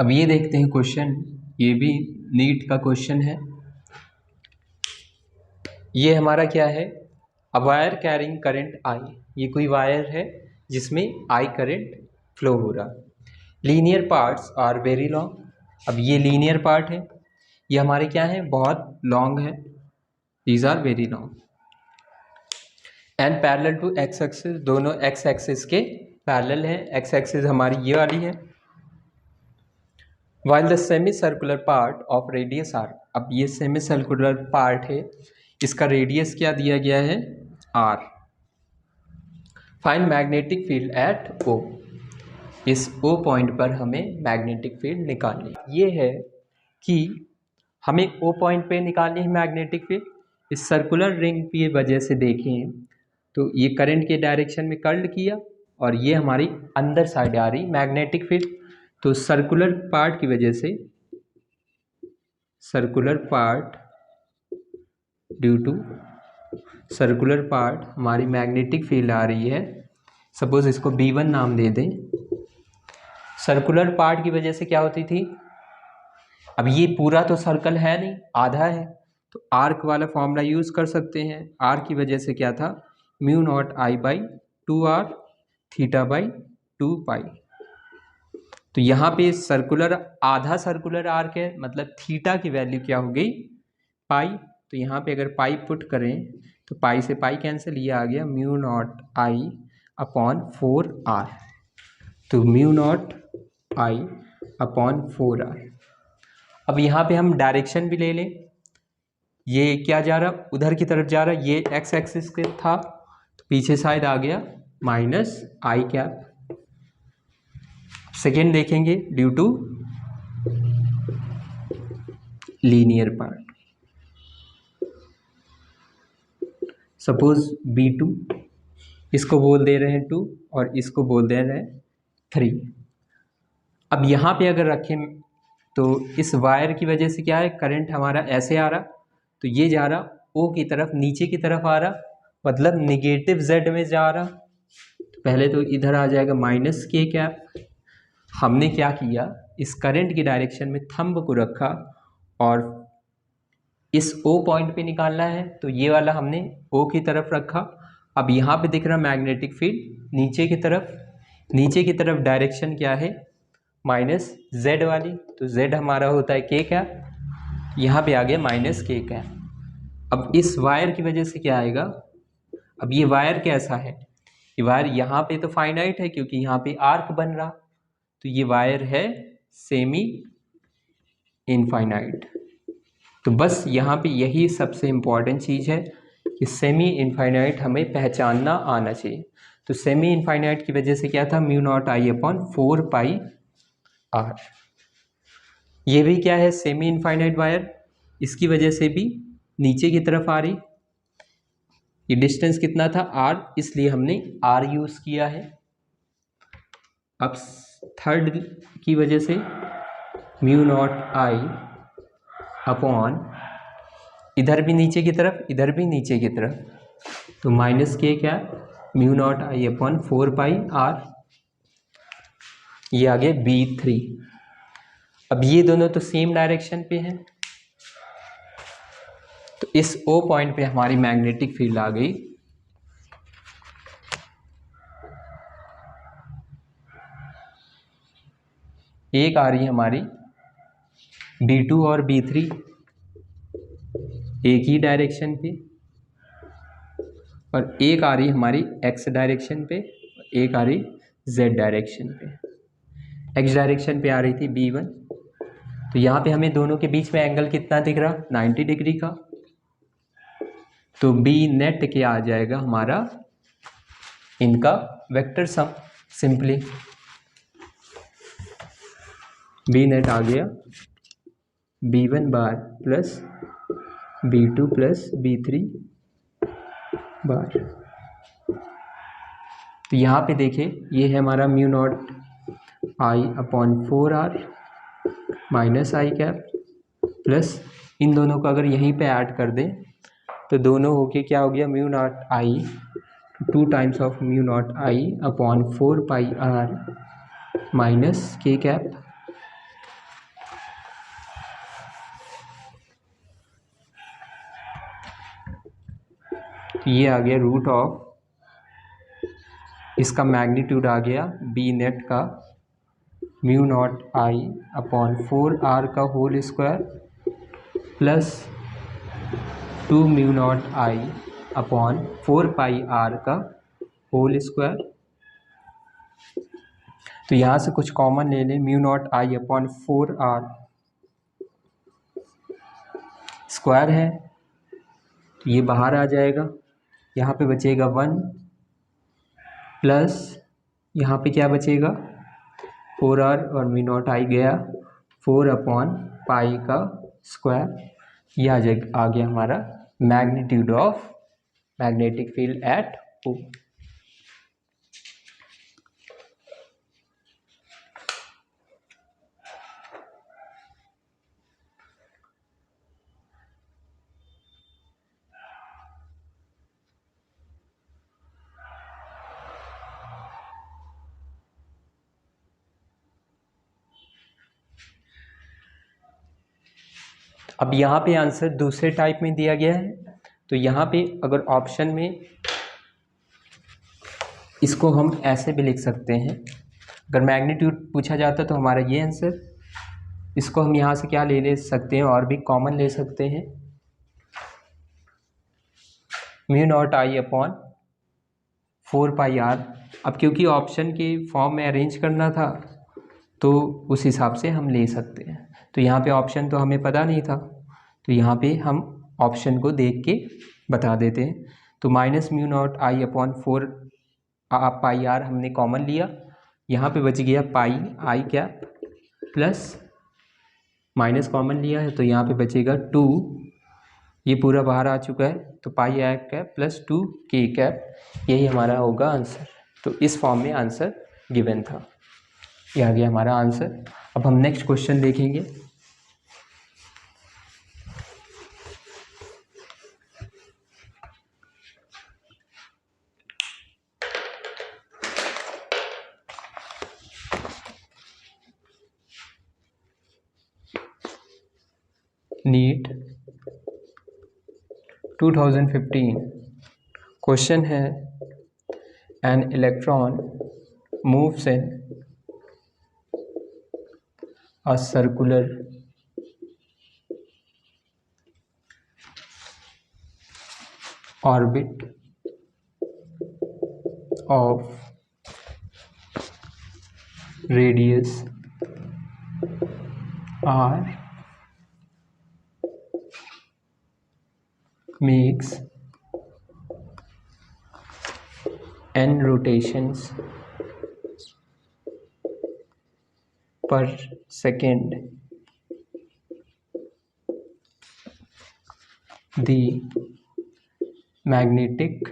अब ये देखते हैं क्वेश्चन, ये भी नीट का क्वेश्चन है। ये हमारा क्या है, a wire carrying current I, ये कोई वायर है जिसमें आई करंट फ्लो हो रहा। Linear parts are very long, अब ये लीनियर पार्ट है, ये हमारे क्या है, बहुत लॉन्ग है, these are very long. And parallel to X axis, दोनों एक्स एक्सिस के पैरेलल है, एक्स एक्सिस हमारी ये वाली है। While the semi circular part of radius R, अब ये सेमी सर्कुलर पार्ट है, इसका रेडियस क्या दिया गया है, R. Find magnetic field at O, इस ओ पॉइंट पर हमें मैग्नेटिक फील्ड निकालनी। ये है कि हमें ओ पॉइंट पे निकालनी है मैग्नेटिक फील्ड। इस सर्कुलर रिंग की वजह से देखें तो ये करंट के डायरेक्शन में कर्ल किया और ये हमारी अंदर साइड आ रही मैग्नेटिक फील्ड। तो सर्कुलर पार्ट की वजह से, circular part, due to circular part हमारी मैग्नेटिक फील्ड आ रही है। सपोज इसको B1 नाम दे दें। सर्कुलर पार्ट की वजह से क्या होती थी, अब ये पूरा तो सर्कल है नहीं, आधा है, तो आर्क वाला फॉर्मूला यूज़ कर सकते हैं। आर्क की वजह से क्या था, mu naught I by 2r theta by 2 पाई। तो यहाँ पे सर्कुलर, आधा सर्कुलर आर्क है, मतलब थीटा की वैल्यू क्या हो गई, पाई। तो यहाँ पे अगर पाई पुट करें तो पाई से पाई कैंसिल, ये आ गया mu naught I upon 4r। तो mu naught I upon 4r। अब यहाँ पे हम डायरेक्शन भी ले लें, ये क्या जा रहा, उधर की तरफ जा रहा, ये एक्स एक्सिस के था, तो पीछे साइड आ गया माइनस आई कैप। सेकेंड देखेंगे, due to linear part. Suppose B2, इसको बोल दे रहे हैं 2 और इसको बोल दे रहे हैं 3। अब यहाँ पे अगर रखें तो इस वायर की वजह से क्या है, करंट हमारा ऐसे आ रहा, तो ये जा रहा O की तरफ, नीचे की तरफ आ रहा, मतलब निगेटिव Z में जा रहा। तो पहले तो इधर आ जाएगा माइनस के कैप। हमने क्या किया, इस करंट की डायरेक्शन में थंब को रखा और इस O पॉइंट पे निकालना है, तो ये वाला हमने O की तरफ रखा। अब यहाँ पे दिख रहा मैग्नेटिक फील्ड नीचे की तरफ, नीचे की तरफ डायरेक्शन क्या है, माइनस Z वाली, तो Z हमारा होता है K कैप, यहाँ पे आ गया माइनस K कैप। अब इस वायर की वजह से क्या आएगा, अब ये वायर कैसा है, ये वायर यहाँ पे तो फाइनाइट है क्योंकि यहाँ पे आर्क बन रहा, तो ये वायर है सेमी इनफाइनाइट। तो बस यहाँ पे यही सबसे इम्पॉर्टेंट चीज़ है कि सेमी इनफाइनाइट हमें पहचानना आना चाहिए। तो सेमी इनफाइनाइट की वजह से क्या था, mu naught I upon 4 pi R. ये भी क्या है, सेमी इनफाइनाइट वायर, इसकी वजह से भी नीचे की तरफ आ रही। ये डिस्टेंस कितना था, आर, इसलिए हमने आर यूज़ किया है। अब थर्ड की वजह से म्यू नॉट आई अपॉन, इधर भी नीचे की तरफ, इधर भी नीचे की तरफ, तो माइनस के क्या, mu naught I upon 4 pi R. ये आ गया B3। अब ये दोनों तो सेम डायरेक्शन पे हैं, तो इस O पॉइंट पे हमारी मैग्नेटिक फील्ड आ गई। एक आ रही है हमारी B2 और B3 एक ही डायरेक्शन पे, और एक आ रही हमारी X डायरेक्शन पे, एक आ रही Z डायरेक्शन पे। X डायरेक्शन पे आ रही थी B1, तो यहाँ पे हमें दोनों के बीच में एंगल कितना दिख रहा, 90 डिग्री का। तो B नेट क्या आ जाएगा हमारा, इनका vector sum, simply B net आ गया B1 बार प्लस B2 प्लस B3 बार। तो यहाँ पे देखें, ये है हमारा mu naught I upon 4r minus i cap, plus इन दोनों को अगर यहीं पे ऐड कर दें तो दोनों होके क्या हो गया, mu naught I 2 times of mu naught I upon 4 pi R minus K cap. तो ये आ गया रूट ऑफ, इसका मैग्नीट्यूड आ गया बी नेट का mu naught I upon 4r का whole square plus 2 mu naught I upon 4 pi r का होल स्क्वायर। तो यहाँ से कुछ कॉमन ले लें, mu naught I upon 4r square है तो ये बाहर आ जाएगा, यहाँ पे बचेगा 1 प्लस यहाँ पे क्या बचेगा 4r और म्यू नॉट आई गया 4 अपॉन पाई का स्क्वायर। यह आ गया हमारा magnitude of magnetic field eight O। अब यहाँ पे आंसर दूसरे टाइप में दिया गया है, तो यहाँ पे अगर ऑप्शन में इसको हम ऐसे भी लिख सकते हैं, अगर मैग्नीट्यूड पूछा जाता तो हमारा ये आंसर, इसको हम यहाँ से क्या ले सकते हैं और भी कॉमन ले सकते हैं mu naught I upon 4 pi r। अब क्योंकि ऑप्शन के फॉर्म में अरेंज करना था तो उस हिसाब से हम ले सकते हैं, तो यहाँ पे ऑप्शन तो हमें पता नहीं था तो यहाँ पे हम ऑप्शन को देख के बता देते हैं। तो minus mu naught I upon 4 pi r हमने कॉमन लिया, यहाँ पे बच गया पाई आई क्या प्लस माइनस कॉमन लिया है तो यहाँ पे बचेगा 2, ये पूरा बाहर आ चुका है तो पाई आई कैप प्लस 2 के कैप, यही हमारा होगा आंसर। तो इस फॉर्म में आंसर गिवन था, ये आ गया हमारा आंसर। अब हम नेक्स्ट क्वेश्चन देखेंगे। नीट 2015 क्वेश्चन है, an electron moves in a circular orbit of radius r makes n rotations per second. The magnetic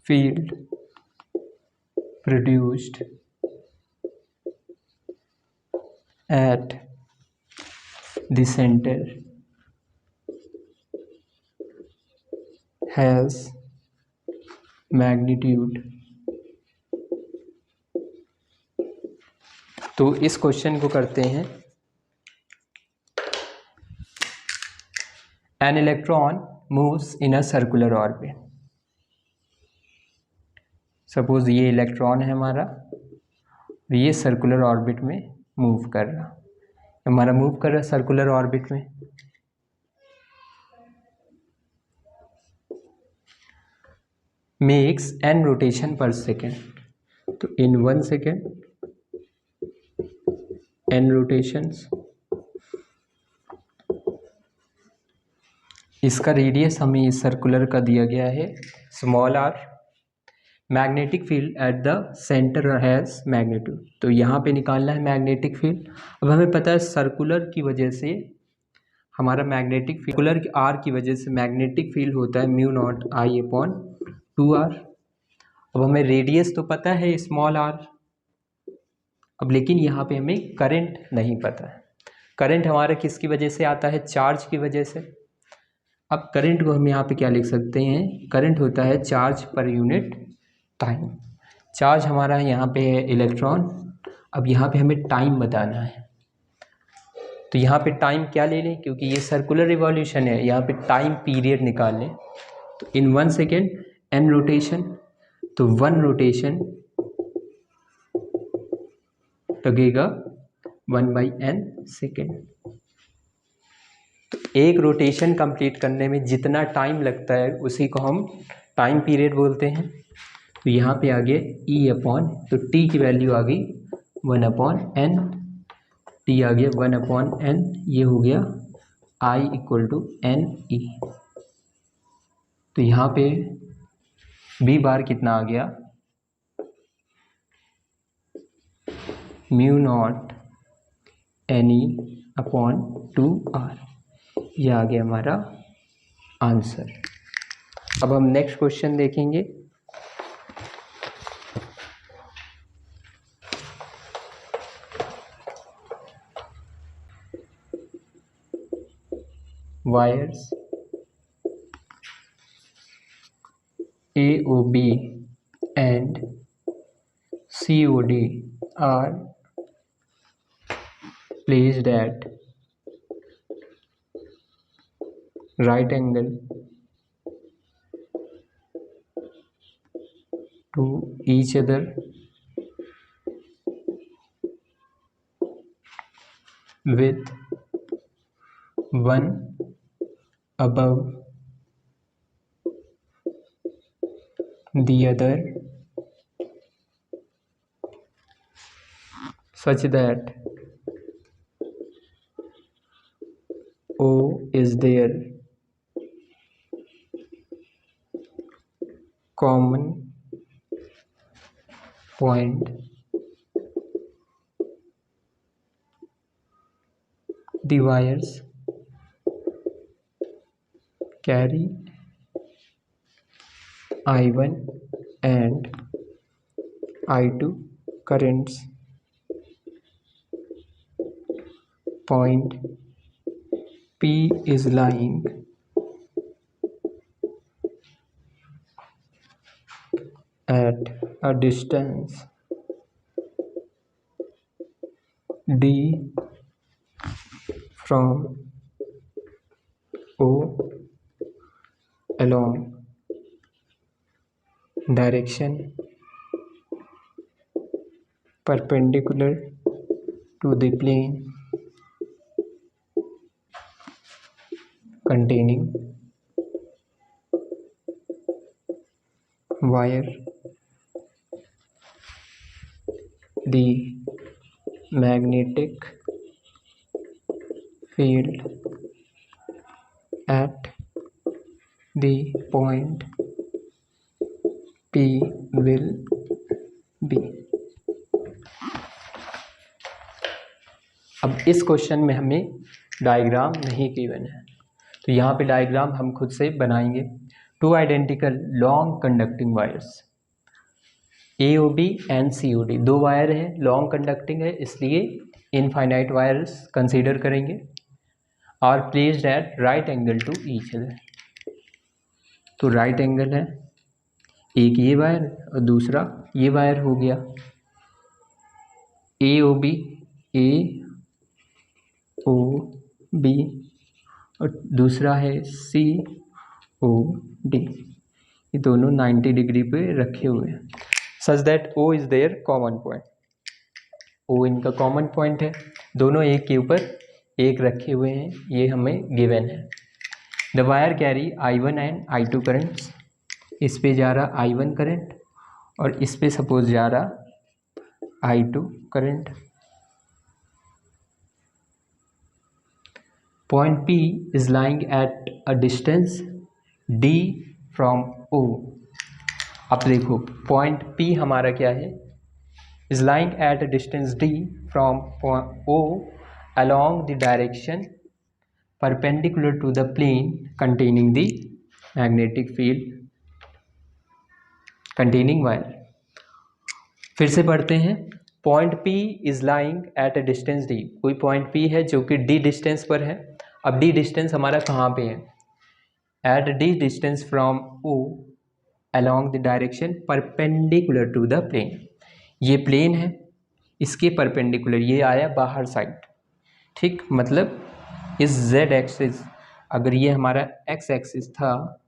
field produced at the center has magnitude। तो इस क्वेश्चन को करते हैं, an electron moves in a circular orbit. Suppose ये electron है हमारा, ये circular orbit में मूव कर रहा, हमारा मूव कर रहा सर्कुलर ऑर्बिट में। मेक्स एन रोटेशन पर सेकेंड, तो इन 1 सेकेंड n रोटेशंस। इसका रेडियस हमें इस सर्कुलर का दिया गया है small r। Magnetic field at the centre has magnitude, तो यहाँ पे निकालना है मैग्नेटिक फील्ड। अब हमें पता है सर्कुलर की वजह से हमारा मैग्नेटिक सर्कुलर r की वजह से मैग्नेटिक फील्ड होता है mu naught I upon 2r। अब हमें रेडियस तो पता है स्मॉल r, अब लेकिन यहाँ पे हमें करंट नहीं पता है। करंट हमारा किसकी वजह से आता है, चार्ज की वजह से। अब करंट को हम यहाँ पे क्या लिख सकते हैं, करंट होता है charge per unit time. Charge हमारा यहाँ पे है इलेक्ट्रॉन, अब यहाँ पे हमें टाइम बताना है। तो यहाँ पे टाइम क्या ले लें, क्योंकि ये सर्कुलर रिवॉल्यूशन है, यहाँ पे टाइम पीरियड निकाल लें। तो इन 1 सेकेंड n रोटेशन, तो 1 रोटेशन लगेगा 1/n सेकेंड। तो एक रोटेशन कंप्लीट करने में जितना टाइम लगता है उसी को हम टाइम पीरियड बोलते हैं। तो यहाँ पे आ गया E/, तो t की वैल्यू आ गई 1/n, t आ गया 1/n, ये हो गया I = NE। तो यहाँ पे b बार कितना आ गया, μ0 NE/2R, ये आ गया हमारा आंसर। अब हम नेक्स्ट क्वेश्चन देखेंगे। Wires AOB and COD are placed at right angle to each other with one above the other such that O is their common point. The wires carry I1 and I2 currents. Point P is lying at a distance D from O along direction perpendicular to the plane containing wire. The magnetic field at the point P will be. अब इस question में हमें diagram नहीं given है, तो यहाँ पे diagram हम खुद से बनाएंगे। 2 identical long conducting wires AOB and COD, 2 wire है, लॉन्ग कंडक्टिंग है, इसलिए इनफाइनाइट वायर्स कंसीडर करेंगे। Are placed at right angle to each other, तो राइट एंगल है, एक ये वायर और दूसरा ये वायर हो गया। AOB और दूसरा है COD, ये दोनों 90 डिग्री पे रखे हुए हैं। Such that O is their common point, O इनका कॉमन पॉइंट है, दोनों एक के ऊपर एक रखे हुए हैं, ये हमें गिवन है। The wire carry I1 and I2 currents, इस पे जा रहा I1 करंट और इस पे सपोज जा रहा I2 current. Point P is lying at a distance D from O। अब देखो पॉइंट P हमारा क्या है, is lying at a distance D from O along the direction perpendicular to the plane containing the magnetic field containing wire। फिर से पढ़ते हैं, point P is lying at a distance D, कोई point P है जो कि D distance पर है। अब D डिस्टेंस हमारा कहाँ पे है, at D distance from O along the direction perpendicular to the plane, ये प्लेन है, इसके परपेंडिकुलर, ये आया बाहर साइड, ठीक, मतलब इस z एक्सिस, अगर ये हमारा x एक्सिस था,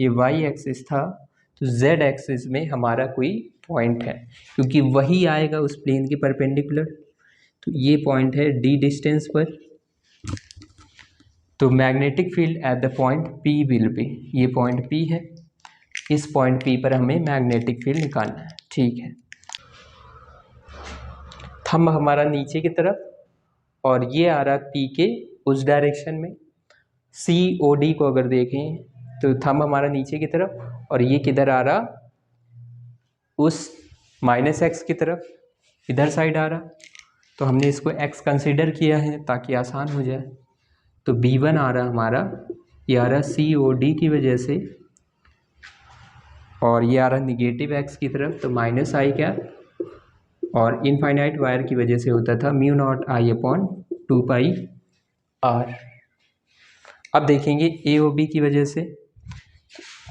ये y एक्सिस था, तो z एक्सिस में हमारा कोई पॉइंट है, क्योंकि वही आएगा उस प्लेन के परपेंडिकुलर। तो ये पॉइंट है d डिस्टेंस पर। तो magnetic field at the point P will be, ये पॉइंट P है, इस पॉइंट P पर हमें मैग्नेटिक फील्ड निकालना है। ठीक है, थंब हमारा नीचे की तरफ और ये आ रहा P के उस डायरेक्शन में। COD को अगर देखें तो थंब हमारा नीचे की तरफ और ये किधर आ रहा, उस -x की तरफ, इधर साइड आ रहा। तो हमने इसको x कंसीडर किया है ताकि आसान हो जाए। तो B1 आ रहा हमारा, ये आ रहा COD की वजह से, और ये आ रहा निगेटिव x की तरफ, तो -i कैप, और इनफाइनाइट वायर की वजह से होता था μ0I/2πr। अब देखेंगे AOB की वजह से,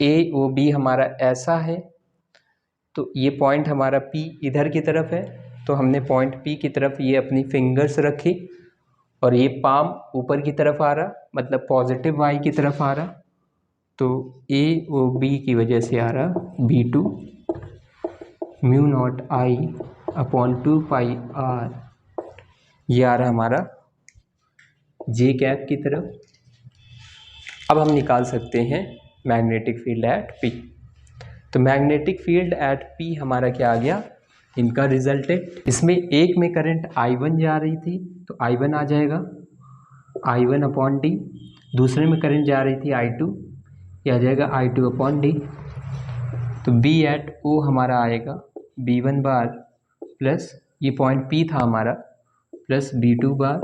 AOB हमारा ऐसा है, तो ये पॉइंट हमारा P इधर की तरफ है, तो हमने पॉइंट P की तरफ ये अपनी फिंगर्स रखी और ये पाम ऊपर की तरफ आ रहा, मतलब पॉजिटिव y की तरफ आ रहा। तो AOB की वजह से आ रहा B2 μ0I/2πr, ये आ रहा हमारा J कैप की तरफ। अब हम निकाल सकते हैं मैग्नेटिक फील्ड एट P। तो मैग्नेटिक फील्ड एट P हमारा क्या आ गया, इनका रिजल्टेंट। इसमें एक में करंट I1 जा रही थी, तो I1 आ जाएगा I1/D। दूसरे में करंट जा रही थी I2, ये आ जाएगा I2/D। तो B एट O हमारा आएगा B1 बार प्लस ये पॉइंट P था हमारा, प्लस B2 बार।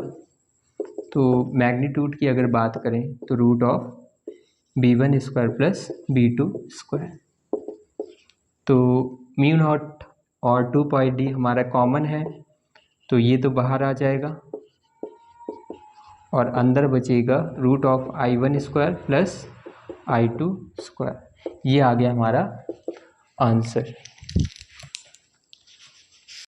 तो मैग्नीट्यूड की अगर बात करें तो √B1 square plus B2 square. तो μ0 और 2πd हमारा कॉमन है, तो ये तो बाहर आ जाएगा और अंदर बचेगा √I1 square plus I2 square. ये आ गया हमारा आंसर।